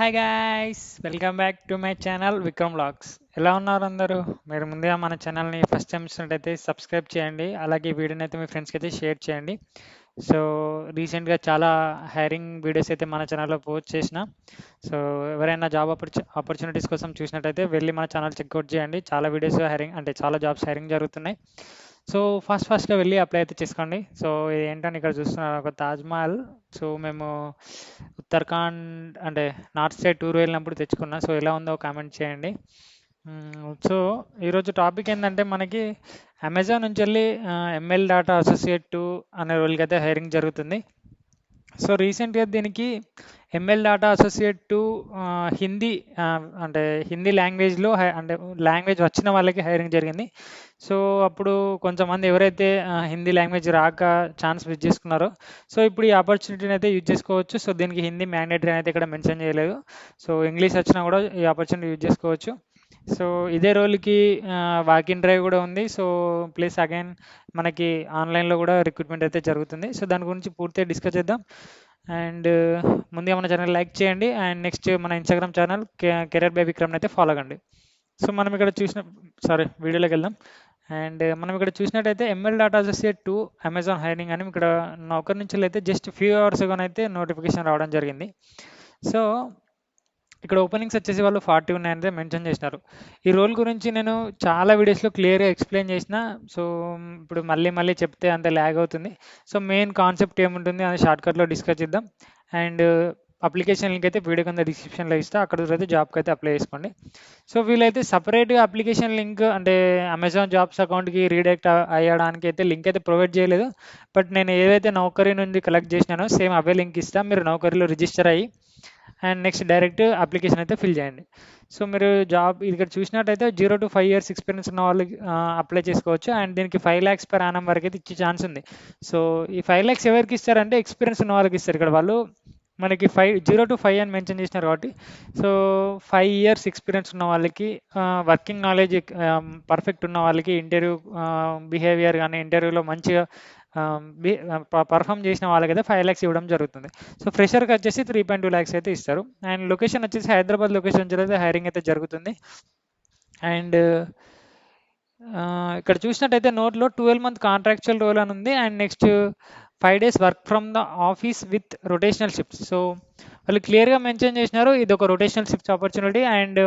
Hi guys, welcome back to my channel Vikram vlogs. ఎలా ఉన్నారు అందరూ? మీరు ముందుగా మన ఛానల్ని ఫస్ట్ టైం చూసినట్టయితే సబ్స్క్రైబ్ చేయండి. అలాగే ఈ వీడియోని అయితే మీ ఫ్రెండ్స్కి అయితే షేర్ చేయండి. సో రీసెంట్గా చాలా హైరింగ్ వీడియోస్ అయితే మన ఛానల్లో పోస్ట్ చేసిన. సో ఎవరైనా జాబ్ ఆపర్చునిటీస్ కోసం చూసినట్టయితే వెళ్ళి మన ఛానల్ చెక్అవుట్ చేయండి. చాలా వీడియోస్ హైరింగ్ అంటే చాలా జాబ్స్ హైరింగ్ జరుగుతున్నాయి. సో ఫస్ట్గా వెళ్ళి అప్లై అయితే చేసుకోండి. సో ఇది ఏంటంటే ఇక్కడ చూస్తున్నారు ఒక తాజ్మహల్. సో మేము ఉత్తరాఖండ్ అంటే నార్త్ సైడ్ టూర్ వెళ్ళినప్పుడు తెచ్చుకున్నా. సో ఎలా ఉందో కామెంట్ చేయండి. సో ఈరోజు టాపిక్ ఏంటంటే మనకి అమెజాన్ నుంచి వెళ్ళి ఎంఎల్ డాటా అసోసియేట్ 2 అనే రోల్కి అయితే హైరింగ్ జరుగుతుంది. సో రీసెంట్గా దీనికి ఎంఎల్ డాటా అసోసియేట్ 2 హిందీ అంటే హిందీ లాంగ్వేజ్లో అంటే లాంగ్వేజ్ వచ్చిన వాళ్ళకి హైరింగ్ జరిగింది. సో అప్పుడు కొంతమంది ఎవరైతే హిందీ లాంగ్వేజ్ రాక ఛాన్స్ మిస్ చేసుకున్నారో సో ఇప్పుడు ఈ ఆపర్చునిటీని అయితే యూజ్ చేసుకోవచ్చు. సో దీనికి హిందీ మ్యాండేటరీ అయితే ఇక్కడ మెన్షన్ చేయలేదు. సో ఇంగ్లీష్ వచ్చినా కూడా ఈ ఆపర్చునిటీ యూజ్ చేసుకోవచ్చు. సో ఇదే రోల్కి వాకిన్ డ్రైవ్ కూడా ఉంది. సో ప్లస్ అగైన్ మనకి ఆన్లైన్లో కూడా రిక్రూట్మెంట్ అయితే జరుగుతుంది. సో దాని గురించి పూర్తిగా డిస్కస్ చేద్దాం. అండ్ ముందుగా మన ఛానల్ లైక్ చేయండి. అండ్ నెక్స్ట్ మన Instagram channel career by Vikram అయితే ఫాలో కండి. సో మనం ఇక్కడ వీడియోలోకి వెళ్దాం. అండ్ మనం ఇక్కడ చూసినట్టయితే ML data associate 2 Amazon hiring అని ఇక్కడ నౌకర్ నుంచి అయితే జస్ట్ ఫ్యూ అవర్స్ అయితే నోటిఫికేషన్ రావడం జరిగింది. సో ఇక్కడ ఓపెనింగ్స్ వచ్చేసి వాళ్ళు 40 ఉన్నాయని మెన్షన్ చేసినారు. ఈ రోల్ గురించి నేను చాలా వీడియోస్లో క్లియర్గా ఎక్స్ప్లెయిన్ చేసిన. సో ఇప్పుడు మళ్ళీ చెప్తే అంత ల్యాగ్ అవుతుంది. సో మెయిన్ కాన్సెప్ట్ ఏముంటుంది అని షార్ట్కట్లో డిస్కస్ చేద్దాం. అండ్ అప్లికేషన్ లింక్ అయితే వీడియో కింద డిస్క్రిప్షన్లో ఇస్తా, అక్కడ అయితే జాబ్కి అయితే అప్లై చేసుకోండి. సో వీళ్ళైతే సపరేట్గా అప్లికేషన్ లింక్ అంటే అమెజాన్ జాబ్స్ అకౌంట్కి రీడైరెక్ట్ అయ్యడానికి అయితే లింక్ అయితే ప్రొవైడ్ చేయలేదు. బట్ నేను ఏదైతే నౌకరీ నుండి కలెక్ట్ చేసినానో సేమ్ అవే లింక్ ఇస్తాను. మీరు నౌకరీలో రిజిస్టర్ అయ్యి అండ్ నెక్స్ట్ డైరెక్ట్ అప్లికేషన్ అయితే ఫిల్ చేయండి. సో మీరు జాబ్ ఇక్కడ చూసినట్టయితే 0 to 5 years ఎక్స్పీరియన్స్ ఉన్న వాళ్ళకి అప్లై చేసుకోవచ్చు. అండ్ దీనికి 5 lakhs per annum వరకు అయితే ఇచ్చే ఛాన్స్ ఉంది. సో ఈ 5 lakhs ఎవరికి ఇస్తారంటే ఎక్స్పీరియన్స్ ఉన్న వాళ్ళకి ఇస్తారు. ఇక్కడ వాళ్ళు మనకి 0 to 5 అని మెన్షన్ చేసినారు కాబట్టి సో 5 years ఎక్స్పీరియన్స్ ఉన్న వాళ్ళకి వర్కింగ్ నాలెడ్జ్ పర్ఫెక్ట్ ఉన్న వాళ్ళకి ఇంటర్వ్యూ బిహేవియర్ కానీ ఇంటర్వ్యూలో మంచిగా పర్ఫామ్ చేసిన వాళ్ళకైతే 5 lakhs ఇవ్వడం జరుగుతుంది. సో ఫ్రెషర్కి వచ్చేసి 3.2 lakhs అయితే ఇస్తారు. అండ్ లొకేషన్ వచ్చేసి హైదరాబాద్ లొకేషన్ నుంచి అయితే హైరింగ్ అయితే జరుగుతుంది. అండ్ ఇక్కడ చూసినట్టయితే నోట్లో 12-month కాంట్రాక్చువల్ రోల్ అని ఉంది. And next 5 days work from the office with rotational shifts. So వాళ్ళు క్లియర్గా మెన్షన్ చేసినారు ఇది ఒక rotational shifts opportunity. And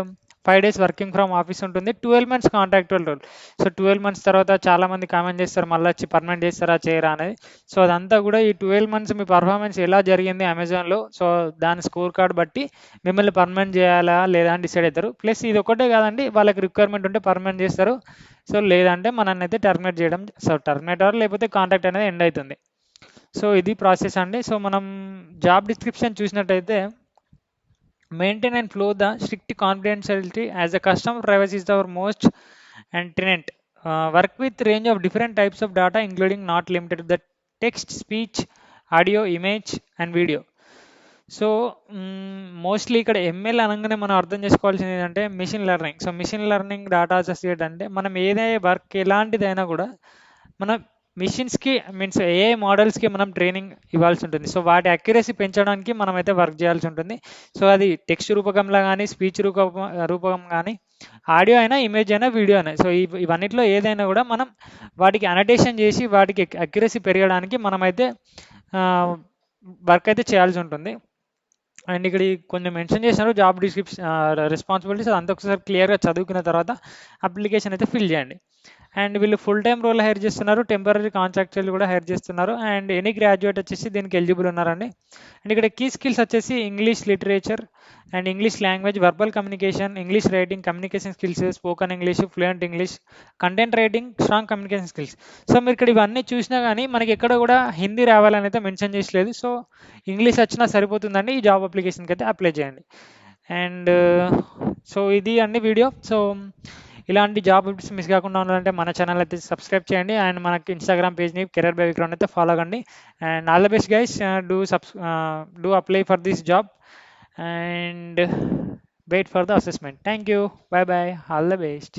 5 days working from office ఉంటుంది. 12 months contractual role. So 12 months తర్వాత చాలామంది కామెంట్ చేస్తారు మళ్ళీ వచ్చి పర్మనెంట్ చేస్తారా చేయరా అనేది. సో అదంతా కూడా ఈ 12 months మీ పర్ఫార్మెన్స్ ఎలా జరిగింది అమెజాన్లో సో దాని స్కోర్ కార్డ్ బట్టి మిమ్మల్ని పర్మనెంట్ చేయాలా లేదా అని డిసైడ్ అవుతారు. ప్లస్ ఇది ఒకటే కాదండి, వాళ్ళకి రిక్వైర్మెంట్ ఉంటే పర్మనెంట్ చేస్తారు. సో లేదంటే మనల్ని అయితే టర్మినేట్ చేయడం టర్మినేట్ అవర్ లేకపోతే కాంట్రాక్ట్ అనేది ఎండ్ అవుతుంది. సో ఇది ప్రాసెస్ అండి. సో మనం జాబ్ డిస్క్రిప్షన్ చూసినట్టయితే maintain and follow the strict confidentiality as a customer privacy is our most and tenet work with range of different types of data including not limited the text, speech, audio, image and video. So mostly ఇక్కడ ML అనగానే మనం అర్థం చేసుకోవాల్సింది ఏంటంటే machine learning. So machine learning data associate అంటే మనం ఏదైనా work ఎలాంటిదైనా కూడా మనం మిషన్స్కి మీన్స్ ఏఐ మోడల్స్కి మనం ట్రైనింగ్ ఇవ్వాల్సి ఉంటుంది. సో వాటి అక్యురసీ పెంచడానికి మనం అయితే వర్క్ చేయాల్సి ఉంటుంది. సో అది టెక్స్ట్ రూపకంలో కానీ స్పీచ్ రూపకం కానీ ఆడియో అయినా ఇమేజ్ అయినా వీడియో అయినా సో ఇవన్నిట్లో ఏదైనా కూడా మనం వాటికి అనటేషన్ చేసి వాటికి అక్యురసీ పెరగడానికి మనమైతే వర్క్ అయితే చేయాల్సి ఉంటుంది. అండ్ ఇక్కడ కొంచెం మెన్షన్ చేసినారు జాబ్ డిస్క్రిప్షన్ రెస్పాన్సిబిలిటీస్, అదంతా ఒకసారి క్లియర్గా చదువుకున్న తర్వాత అప్లికేషన్ అయితే ఫిల్ చేయండి. అండ్ వీళ్ళు ఫుల్ టైం రోల్ హైర్ చేస్తున్నారు, టెంపరీ కాంట్రాక్చువల్ కూడా హైర్ చేస్తున్నారు. అండ్ ఎనీ గ్రాడ్యుయేట్ వచ్చేసి దీనికి ఎలిజిబుల్ ఉన్నారండి. అండ్ ఇక్కడ కీ స్కిల్స్ వచ్చేసి English literature and English language, verbal communication, English writing, communication skills, spoken English, fluent English, content writing, strong communication skills. So మీరు ఇక్కడ ఇవన్నీ చూసినా కానీ మనకి ఎక్కడ కూడా హిందీ రావాలని అయితే మెన్షన్ చేసలేదు. సో ఇంగ్లీష్ వచ్చినా సరిపోతుందండి. ఈ జాబ్ అప్లికేషన్కి అయితే అప్లై చేయండి. అండ్ సో ఇది అండి వీడియో. సో ఇలాంటి జాబ్ మిస్ కాకుండా ఉండాలంటే మన ఛానల్ అయితే సబ్స్క్రైబ్ చేయండి. అండ్ మనకి ఇన్స్టాగ్రామ్ పేజ్ని కెరియర్ బై విక్రమ్ అయితే ఫాలో కండి. And all the best guys, do apply for this job and wait for the assessment. Thank you. Bye bye. All the best.